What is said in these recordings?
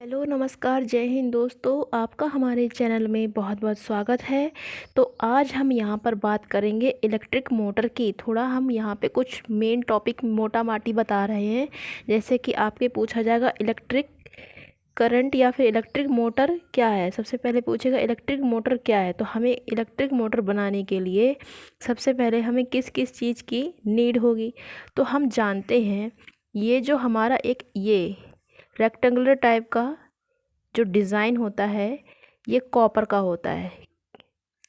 Hello नमस्कार जय हिंद दोस्तों, आपका हमारे चैनल में बहुत बहुत स्वागत है। तो आज हम यहाँ पर बात करेंगे इलेक्ट्रिक मोटर की। थोड़ा हम यहाँ पे कुछ मेन टॉपिक मोटा माटी बता रहे हैं। जैसे कि आपके पूछा जाएगा इलेक्ट्रिक करंट या फिर इलेक्ट्रिक मोटर क्या है। सबसे पहले पूछेगा इलेक्ट्रिक मोटर क्या है, तो हमें इलेक्ट्रिक मोटर बनाने के लिए सबसे पहले हमें किस किस चीज़ की नीड होगी। तो हम जानते हैं ये जो हमारा एक ये रेक्टेंगुलर टाइप का जो डिज़ाइन होता है ये कॉपर का होता है।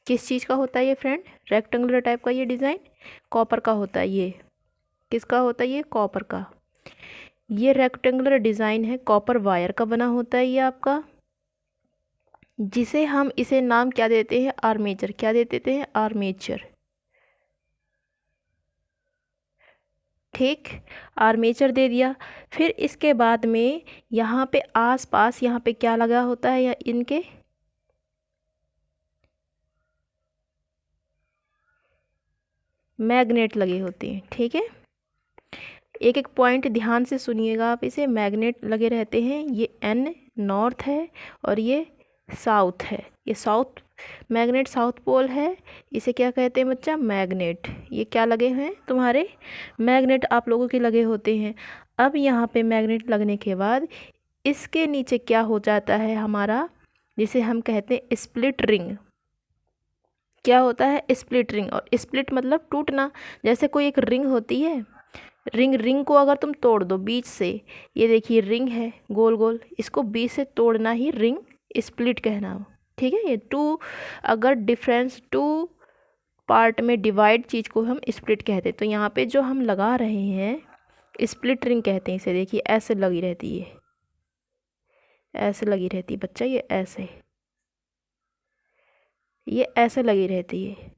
किस चीज़ का होता है ये फ्रेंड? रेक्टेंगुलर टाइप का ये डिज़ाइन कॉपर का होता है। ये किसका होता है? ये कॉपर का। ये रेक्टेंगुलर डिज़ाइन है, कॉपर वायर का बना होता है ये आपका, जिसे हम इसे नाम क्या देते हैं? आर्मेचर। क्या दे देते हैं? आर्मेचर। ठीक, आर्मेचर दे दिया। फिर इसके बाद में यहाँ पे आस पास यहाँ पे क्या लगा होता है? या इनके मैग्नेट लगे होते हैं। ठीक है, एक एक पॉइंट ध्यान से सुनिएगा आप। इसे मैग्नेट लगे रहते हैं। ये एन नॉर्थ है और ये साउथ है। ये साउथ मैग्नेट, साउथ पोल है। इसे क्या कहते हैं बच्चा? मैग्नेट। ये क्या लगे हुए हैं तुम्हारे? मैग्नेट आप लोगों के लगे होते हैं। अब यहाँ पे मैग्नेट लगने के बाद इसके नीचे क्या हो जाता है हमारा, जिसे हम कहते हैं स्प्लिट रिंग। क्या होता है? Split ring. और स्प्लिट मतलब टूटना। जैसे कोई एक रिंग होती है, रिंग को अगर तुम तोड़ दो बीच से, ये देखिए रिंग है गोल गोल, इसको बीच से तोड़ना ही रिंग स्प्लिट कहना हो। ठीक है, ये टू अगर डिफरेंस टू पार्ट में डिवाइड चीज़ को हम स्प्लिट कहते हैं। तो यहाँ पे जो हम लगा रहे हैं स्प्लिट रिंग कहते हैं इसे। देखिए ऐसे लगी रहती है, ऐसे लगी रहती है बच्चा, ये ऐसे, ये ऐसे लगी रहती है।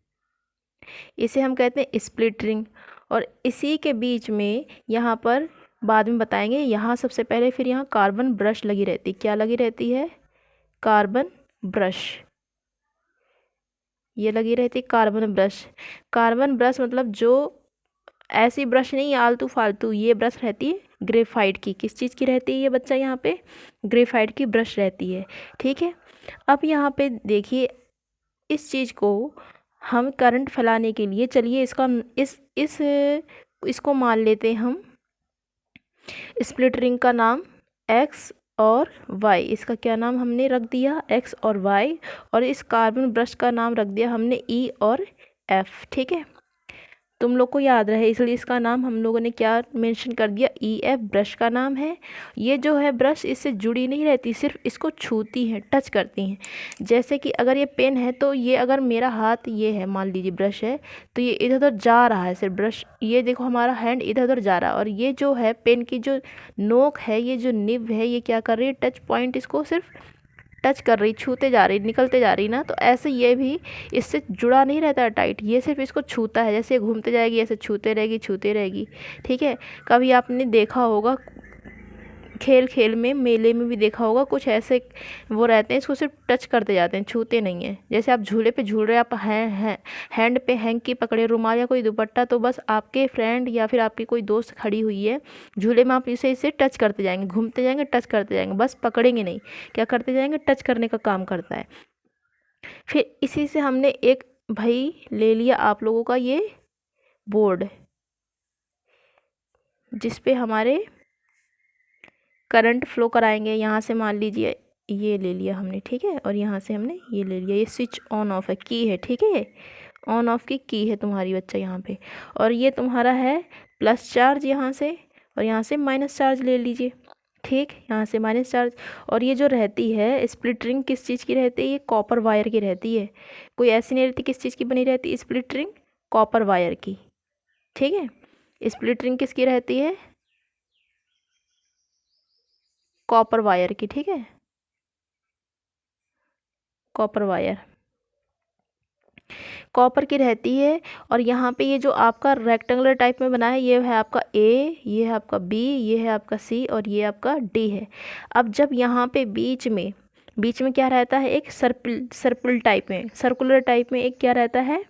इसे हम कहते हैं स्प्लिट रिंग। और इसी के बीच में यहाँ पर बाद में बताएंगे, यहाँ सबसे पहले फिर यहाँ कार्बन ब्रश लगी रहती। क्या लगी रहती है? Carbon brush. ये लगी रहती कार्बन ब्रश। कार्बन ब्रश मतलब जो ऐसी ब्रश नहीं आलतू फालतू, ये ब्रश रहती है ग्रेफाइट की। किस चीज़ की रहती है ये बच्चा? यहाँ पे ग्रेफाइट की ब्रश रहती है। ठीक है, अब यहाँ पे देखिए इस चीज़ को हम करंट फैलाने के लिए, चलिए इसका इस इसको मान लेते हैं हम स्प्लिट रिंग का नाम एक्स और वाई। इसका क्या नाम हमने रख दिया? एक्स और वाई। और इस कार्बन ब्रश का नाम रख दिया हमने ई और एफ। ठीक है, तुम लोग को याद रहे इसलिए इसका नाम हम लोगों ने क्या मेंशन कर दिया? ई एफ ब्रश का नाम है। ये जो है ब्रश इससे जुड़ी नहीं रहती, सिर्फ इसको छूती हैं, टच करती हैं। जैसे कि अगर ये पेन है तो ये अगर मेरा हाथ ये है, मान लीजिए ब्रश है, तो ये इधर उधर जा रहा है सिर्फ ब्रश। ये देखो हमारा हैंड इधर उधर जा रहा है, और ये जो है पेन की जो नोक है, ये जो निब है, ये क्या कर रही है? टच पॉइंट इसको सिर्फ टच कर रही, छूते जा रही, निकलते जा रही ना। तो ऐसे ये भी इससे जुड़ा नहीं रहता है टाइट, ये सिर्फ इसको छूता है। जैसे घूमते जाएगी ऐसे छूते रहेगी, छूते रहेगी। ठीक है, कभी आपने देखा होगा खेल खेल में, मेले में भी देखा होगा, कुछ ऐसे वो रहते हैं, इसको सिर्फ टच करते जाते हैं, छूते नहीं हैं। जैसे आप झूले पे झूल रहे हैं, आप हैंड पे हैंग की पकड़े रुमाल या कोई दुपट्टा, तो बस आपके फ्रेंड या फिर आपकी कोई दोस्त खड़ी हुई है झूले में, आप इसे टच करते जाएंगे, घूमते जाएंगे, टच करते जाएंगे, बस पकड़ेंगे नहीं, क्या करते जाएंगे? टच करने का काम करता है। फिर इसी से हमने एक भाई ले लिया आप लोगों का ये बोर्ड, जिस पे हमारे करंट फ्लो कराएंगे। यहाँ से मान लीजिए ये ले लिया हमने, ठीक है, और यहाँ से हमने ये ले लिया। ये स्विच ऑन ऑफ है, की है, ठीक है, ऑन ऑफ की है तुम्हारी बच्चा यहाँ पे। और ये तुम्हारा है प्लस चार्ज यहाँ से, और यहाँ से माइनस चार्ज ले लीजिए। ठीक, यहाँ से माइनस चार्ज। और ये जो रहती है स्प्लिट रिंग, किस चीज़ की रहती है? ये कॉपर वायर की रहती है, कोई ऐसी नहीं रहती। किस चीज़ की बनी रहती है स्प्लिट रिंग? कॉपर वायर की। ठीक है, स्प्लिट रिंग किसकी रहती है? कॉपर वायर की। ठीक है, कॉपर वायर कॉपर की रहती है। और यहाँ पे ये जो आपका रेक्टेंगुलर टाइप में बना है, ये है आपका ए, ये है आपका बी, ये है आपका सी, और ये आपका डी है। अब जब यहाँ पे बीच में क्या रहता है? एक सर्कुलर टाइप में एक क्या रहता है?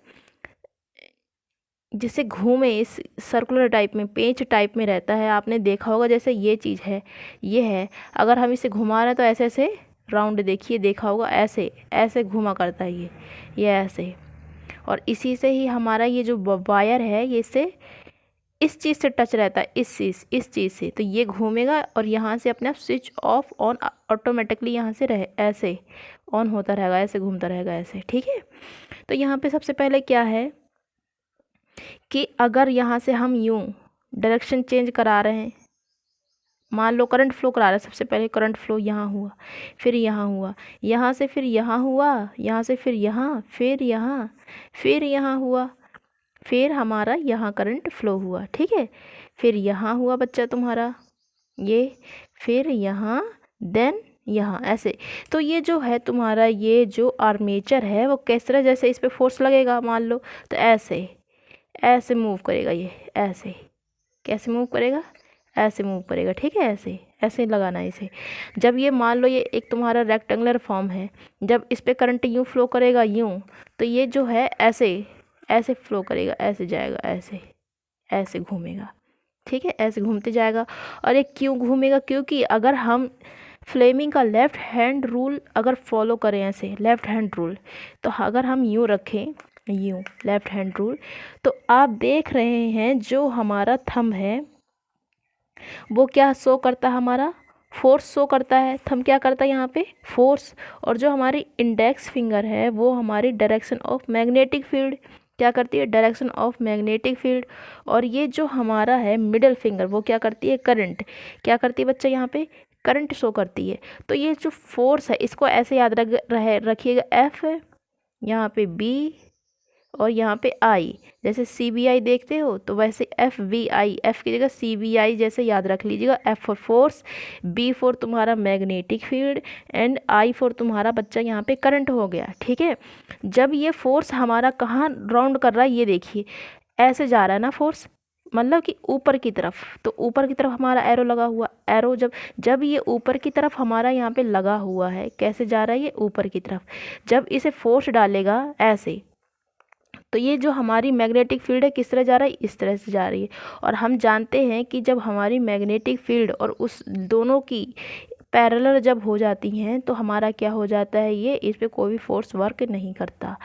जिसे घूमे इस सर्कुलर टाइप में, पेंच टाइप में रहता है, आपने देखा होगा। जैसे ये चीज़ है, ये है, अगर हम इसे घुमा रहे हैं तो ऐसे ऐसे राउंड, देखिए देखा होगा, ऐसे ऐसे घुमा करता है ये ऐसे। और इसी से ही हमारा ये जो वायर है ये इससे, इस चीज़ से टच रहता है, इस चीज़ से, तो ये घूमेगा और यहाँ से अपने आप स्विच ऑफ ऑन ऑटोमेटिकली यहाँ से रहे, ऐसे ऑन होता रहेगा, ऐसे घूमता रहेगा ऐसे, ठीक है। तो यहाँ पे सबसे पहले क्या है कि अगर यहाँ से हम यूँ डायरेक्शन चेंज करा रहे हैं, मान लो करंट फ्लो करा रहे हैं, सबसे पहले करंट फ्लो यहाँ हुआ, फिर यहाँ हुआ, यहाँ से फिर यहाँ हुआ, यहाँ से फिर यहाँ, फिर यहाँ, फिर यहाँ हुआ, फिर हमारा यहाँ करंट फ्लो हुआ, ठीक है। फिर यहाँ हुआ बच्चा तुम्हारा ये, फिर यहाँ, देन यहाँ, ऐसे। तो ये जो है तुम्हारा, ये जो आर्मेचर है वो किस तरह, जैसे इस पे फोर्स लगेगा मान लो, तो ऐसे ऐसे मूव करेगा ये, ऐसे कैसे मूव करेगा, ऐसे मूव करेगा, ठीक है। ऐसे ऐसे लगाना है इसे। जब ये मान लो ये एक तुम्हारा रेक्टेंगुलर फॉर्म है, जब इस पे करंट यूँ फ्लो करेगा यूँ, तो ये जो है ऐसे ऐसे फ्लो करेगा, ऐसे जाएगा, ऐसे ऐसे घूमेगा, ठीक है, ऐसे घूमते जाएगा। और ये क्यों घूमेगा, क्योंकि अगर हम फ्लेमिंग का लेफ़्ट हैंड रूल अगर फॉलो करें, ऐसे लेफ़्ट हैंड रूल, तो अगर हम यूँ रखें, यूँ लेफ़्ट हैंड रूल, तो आप देख रहे हैं जो हमारा थंब है वो क्या शो करता है, हमारा फोर्स शो करता है। थंब क्या करता है यहाँ पे, फोर्स। और जो हमारी इंडेक्स फिंगर है वो हमारी डायरेक्शन ऑफ मैग्नेटिक फील्ड क्या करती है, डायरेक्शन ऑफ मैग्नेटिक फील्ड। और ये जो हमारा है मिडिल फिंगर वो क्या करती है, करंट। क्या करती है बच्चा, यहाँ पे करंट शो करती है। तो ये जो फोर्स है इसको ऐसे याद रखिएगा, एफ है यहाँ पे, बी और यहाँ पे आई, जैसे सी बी आई देखते हो तो वैसे एफ वी आई, एफ की जगह सी बी आई जैसे याद रख लीजिएगा। F for force, B for तुम्हारा magnetic field, and I for तुम्हारा बच्चा यहाँ पे करंट हो गया, ठीक है। जब ये फोर्स हमारा कहाँ राउंड कर रहा है, ये देखिए ऐसे जा रहा है ना फोर्स, मतलब कि ऊपर की तरफ। तो ऊपर की तरफ हमारा एरो लगा हुआ, एरो जब ये ऊपर की तरफ हमारा यहाँ पे लगा हुआ है, कैसे जा रहा है ये ऊपर की तरफ। जब इसे फोर्स डालेगा ऐसे, तो ये जो हमारी मैग्नेटिक फील्ड है किस तरह जा रहा है, इस तरह से जा रही है। और हम जानते हैं कि जब हमारी मैग्नेटिक फील्ड और उस दोनों की पैरेलल जब हो जाती हैं तो हमारा क्या हो जाता है, ये इस पे कोई भी फोर्स वर्क नहीं करता।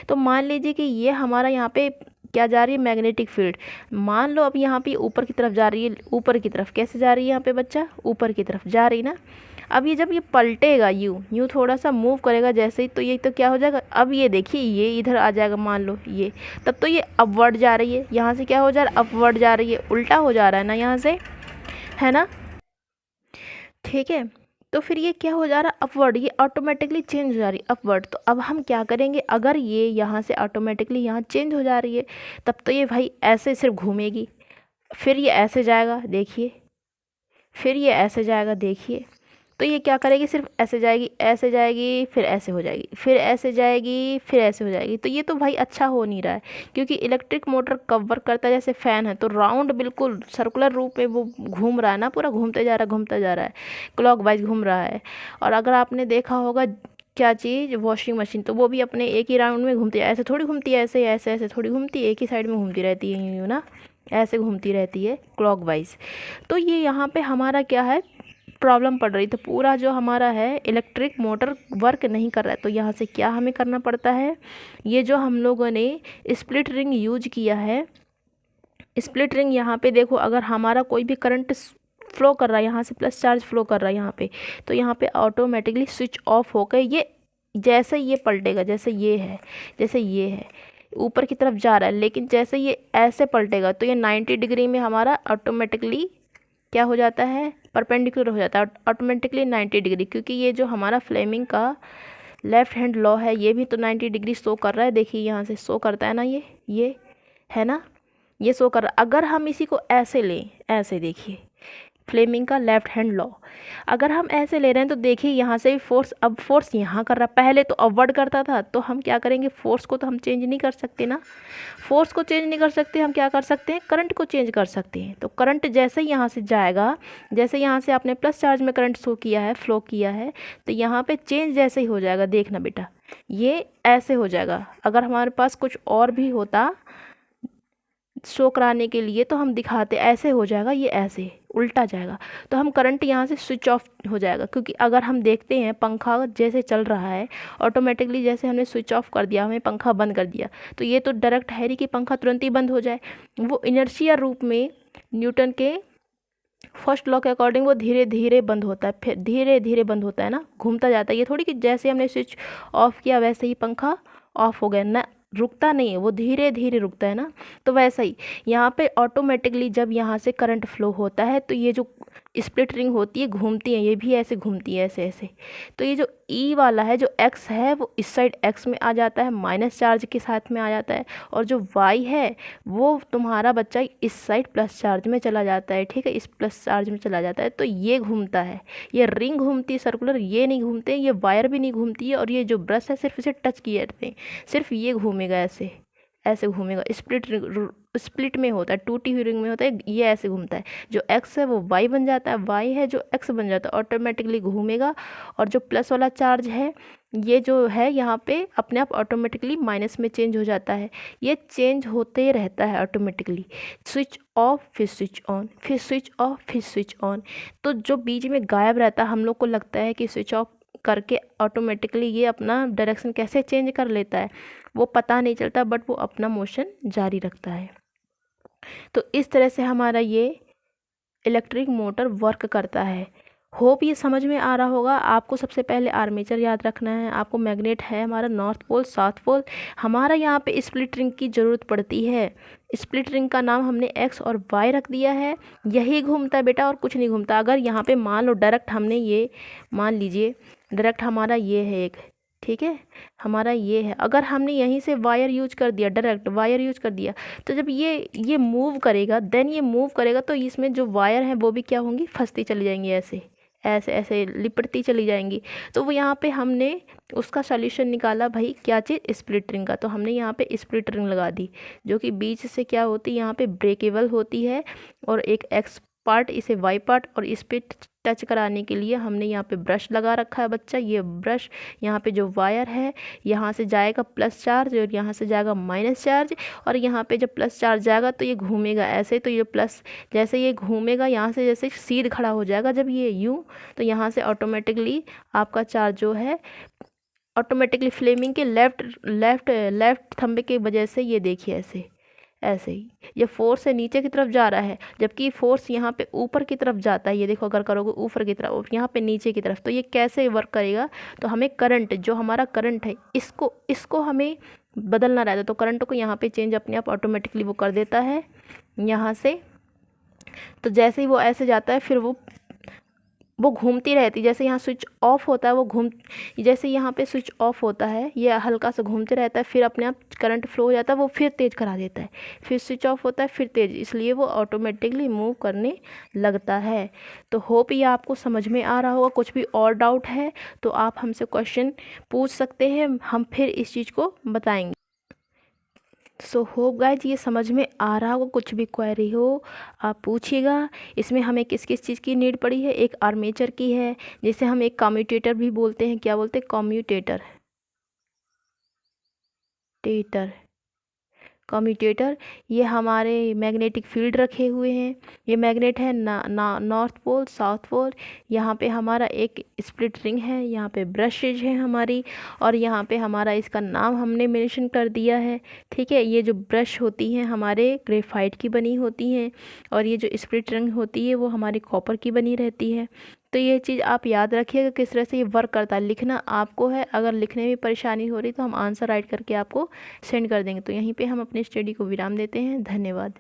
तो मान लीजिए कि ये हमारा यहाँ पे क्या जा रही है, मैग्नेटिक फील्ड। मान लो अब यहाँ पे ऊपर की तरफ जा रही है, ऊपर की तरफ कैसे जा रही है यहाँ पे बच्चा, ऊपर की तरफ जा रही ना। अब ये जब ये पलटेगा, यूँ यूँ थोड़ा सा मूव करेगा जैसे ही, तो ये तो क्या हो जाएगा, अब ये देखिए ये इधर आ जाएगा मान लो ये, तब तो ये अपवर्ड जा रही है, यहाँ से क्या हो जा रहा है, अपवर्ड जा रही है, उल्टा हो जा रहा है ना यहाँ से, है ना, ठीक है। तो फिर ये क्या हो जा रहा है, अपवर्ड, ये ऑटोमेटिकली चेंज हो जा रही है अपवर्ड। तो अब हम क्या करेंगे, अगर ये यहाँ से ऑटोमेटिकली यहाँ चेंज हो जा रही है, तब तो ये भाई ऐसे सिर्फ घूमेगी, फिर ये ऐसे जाएगा देखिए, फिर ये ऐसे जाएगा देखिए। तो ये क्या करेगी, सिर्फ ऐसे जाएगी, ऐसे जाएगी, फिर ऐसे हो जाएगी, फिर ऐसे जाएगी, फिर ऐसे हो जाएगी। तो ये तो भाई अच्छा हो नहीं रहा है, क्योंकि इलेक्ट्रिक मोटर कब वर्क करता है, जैसे फ़ैन है तो राउंड बिल्कुल सर्कुलर रूप में वो घूम रहा है ना, पूरा घूमते जा रहा है, घूमता जा रहा है, क्लॉकवाइज घूम रहा है। और अगर आपने देखा होगा क्या चीज़, वॉशिंग मशीन, तो वो भी अपने एक ही राउंड में घूमती है, ऐसे थोड़ी घूमती है, ऐसे ऐसे ऐसे थोड़ी घूमती है, एक ही साइड में घूमती रहती है यूँ ना, ऐसे घूमती रहती है क्लॉकवाइज। तो ये यहाँ पे हमारा क्या है, प्रॉब्लम पड़ रही। तो पूरा जो हमारा है इलेक्ट्रिक मोटर वर्क नहीं कर रहा है। तो यहाँ से क्या हमें करना पड़ता है, ये जो हम लोगों ने स्प्लिट रिंग यूज किया है, स्प्लिट रिंग यहाँ पे देखो, अगर हमारा कोई भी करंट फ्लो कर रहा है, यहाँ से प्लस चार्ज फ्लो कर रहा है यहाँ पे, तो यहाँ पे ऑटोमेटिकली स्विच ऑफ होकर ये जैसे ये पलटेगा, जैसे ये है, जैसे ये है ऊपर की तरफ जा रहा है, लेकिन जैसे ये ऐसे पलटेगा तो ये 90 डिग्री में हमारा ऑटोमेटिकली क्या हो जाता है, परपेंडिकुलर हो जाता है ऑटोमेटिकली 90 डिग्री। क्योंकि ये जो हमारा फ्लेमिंग का लेफ़्ट हैंड लॉ है ये भी तो 90 डिग्री शो कर रहा है, देखिए यहाँ से शो करता है ना, ये है ना, ये शो कर रहा है। अगर हम इसी को ऐसे लें, ऐसे देखिए फ्लेमिंग का लेफ़्ट हैंड लॉ, अगर हम ऐसे ले रहे हैं तो देखिए यहाँ से भी फोर्स, अब फोर्स यहाँ कर रहा है, पहले तो अपवर्ड करता था, तो हम क्या करेंगे, फोर्स को तो हम चेंज नहीं कर सकते ना, फोर्स को चेंज नहीं कर सकते, हम क्या कर सकते हैं, करंट को चेंज कर सकते हैं। तो करंट जैसे ही यहाँ से जाएगा, जैसे यहाँ से आपने प्लस चार्ज में करंट शो किया है, फ्लो किया है, तो यहाँ पे चेंज जैसे ही हो जाएगा, देखना बेटा ये ऐसे हो जाएगा। अगर हमारे पास कुछ और भी होता शो कराने के लिए तो हम दिखाते ऐसे हो जाएगा, ये ऐसे उल्टा जाएगा, तो हम करंट यहाँ से स्विच ऑफ हो जाएगा। क्योंकि अगर हम देखते हैं पंखा जैसे चल रहा है ऑटोमेटिकली, जैसे हमने स्विच ऑफ कर दिया, हमें पंखा बंद कर दिया, तो ये तो डायरेक्ट है नहीं कि पंखा तुरंत ही बंद हो जाए। वो इनर्शिया रूप में न्यूटन के फर्स्ट लॉ के अकॉर्डिंग वो धीरे धीरे बंद होता है, फिर धीरे धीरे बंद होता है ना, घूमता जाता है। ये थोड़ी कि जैसे हमने स्विच ऑफ किया वैसे ही पंखा ऑफ हो गया ना, रुकता नहीं है, वो धीरे धीरे रुकता है ना। तो वैसा ही यहाँ पे ऑटोमेटिकली जब यहाँ से करंट फ्लो होता है तो ये जो स्प्लिट रिंग होती है घूमती है, ये भी ऐसे घूमती है, ऐसे ऐसे। तो ये जो ई वाला है, जो एक्स है, वो इस साइड एक्स में आ जाता है, माइनस चार्ज के साथ में आ जाता है। और जो वाई है वो तुम्हारा बच्चा इस साइड प्लस चार्ज में चला जाता है, ठीक है, इस प्लस चार्ज में चला जाता है। तो ये घूमता है, ये रिंग घूमती है सर्कुलर, ये नहीं घूमते, ये वायर भी नहीं घूमती है। और ये जो ब्रश है सिर्फ इसे टच किए रहते हैं, सिर्फ ये घूमेगा, ऐसे ऐसे घूमेगा। स्प्लिट में होता है, टूटी हुई रिंग में होता है, ये ऐसे घूमता है। जो एक्स है वो वाई बन जाता है, वाई है जो एक्स बन जाता है, ऑटोमेटिकली घूमेगा। और जो प्लस वाला चार्ज है ये जो है यहाँ पे अपने आप ऑटोमेटिकली माइनस में चेंज हो जाता है। ये चेंज होते रहता है ऑटोमेटिकली, स्विच ऑफ फिर स्विच ऑन, फिर स्विच ऑफ फिर स्विच ऑन। तो जो बीच में गायब रहता है, हम लोग को लगता है कि स्विच ऑफ करके ऑटोमेटिकली ये अपना डायरेक्शन कैसे चेंज कर लेता है, वो पता नहीं चलता, बट वो अपना मोशन जारी रखता है। तो इस तरह से हमारा ये इलेक्ट्रिक मोटर वर्क करता है। होप ये समझ में आ रहा होगा। आपको सबसे पहले आर्मेचर याद रखना है, आपको मैग्नेट है हमारा नॉर्थ पोल साउथ पोल। हमारा यहाँ पे स्प्लिट रिंग की ज़रूरत पड़ती है। स्प्लिट रिंग का नाम हमने एक्स और वाई रख दिया है, यही घूमता है बेटा और कुछ नहीं घूमता। अगर यहाँ पे मान लो डायरेक्ट हमने ये मान लीजिए डायरेक्ट हमारा ये है एक, ठीक है, हमारा ये है, अगर हमने यहीं से वायर यूज कर दिया, डायरेक्ट वायर यूज कर दिया, तो जब ये मूव करेगा, देन ये मूव करेगा तो इसमें जो वायर हैं वो भी क्या होंगी, फंसती चली जाएंगी, ऐसे ऐसे ऐसे लिपटती चली जाएंगी। तो वो यहाँ पे हमने उसका सॉल्यूशन निकाला भाई, क्या चीज़, स्प्लिट रिंग का। तो हमने यहाँ पे स्प्लिट रिंग लगा दी, जो कि बीच से क्या होती है, यहाँ पे ब्रेकेबल होती है। और एक एक्स पार्ट इसे वाई पार्ट, और इस पे टच कराने के लिए हमने यहाँ पे ब्रश लगा रखा है बच्चा। ये ब्रश यहाँ पे जो वायर है, यहाँ से जाएगा प्लस चार्ज और यहाँ से जाएगा माइनस चार्ज। और यहाँ पे जब प्लस चार्ज जाएगा तो ये घूमेगा ऐसे, तो ये प्लस जैसे ये घूमेगा यहाँ से जैसे सीध खड़ा हो जाएगा जब ये यूँ, तो यहाँ से ऑटोमेटिकली आपका चार्ज जो है ऑटोमेटिकली फ्लेमिंग के लेफ्ट लेफ्ट लेफ्ट थंबे की वजह से ये देखिए ऐसे ऐसे ही ये फोर्स है नीचे की तरफ जा रहा है, जबकि फोर्स यहाँ पे ऊपर की तरफ जाता है। ये देखो अगर करोगे ऊपर की तरफ और यहाँ पे नीचे की तरफ, तो ये कैसे वर्क करेगा, तो हमें करंट, जो हमारा करंट है इसको हमें बदलना रहता है। तो करंट को यहाँ पे चेंज अपने आप ऑटोमेटिकली वो कर देता है यहाँ से। तो जैसे ही वो ऐसे जाता है फिर वो घूमती रहती, जैसे यहाँ स्विच ऑफ होता है वो जैसे यहाँ पे स्विच ऑफ होता है ये हल्का सा घूमते रहता है, फिर अपने आप करंट फ्लो हो जाता है, वो फिर तेज़ करा देता है, फिर स्विच ऑफ होता है फिर तेज़, इसलिए वो ऑटोमेटिकली मूव करने लगता है। तो होप ये आपको समझ में आ रहा होगा। कुछ भी और डाउट है तो आप हमसे क्वेश्चन पूछ सकते हैं, हम फिर इस चीज़ को बताएंगे। सो होप गाइज ये समझ में आ रहा होगा। कुछ भी क्वेरी हो आप पूछिएगा। इसमें हमें किस किस चीज़ की नीड पड़ी है, एक आर्मेचर की है, जिसे हम एक कम्यूटेटर भी बोलते हैं। क्या बोलते हैं, कम्यूटेटर, कम्यूटेटर। ये हमारे मैग्नेटिक फील्ड रखे हुए हैं, ये मैग्नेट है नॉर्थ पोल साउथ पोल। यहाँ पे हमारा एक स्प्लिट रिंग है, यहाँ पे ब्रशेज है हमारी, और यहाँ पे हमारा इसका नाम हमने मेंशन कर दिया है, ठीक है। ये जो ब्रश होती हैं हमारे ग्रेफाइट की बनी होती हैं, और ये जो स्प्लिट रिंग होती है वो हमारी कॉपर की बनी रहती है। तो ये चीज़ आप याद रखिएगा किस तरह से ये वर्क करता है। लिखना आपको है, अगर लिखने में परेशानी हो रही तो हम आंसर राइट करके आपको सेंड कर देंगे। तो यहीं पे हम अपनी स्टडी को विराम देते हैं। धन्यवाद।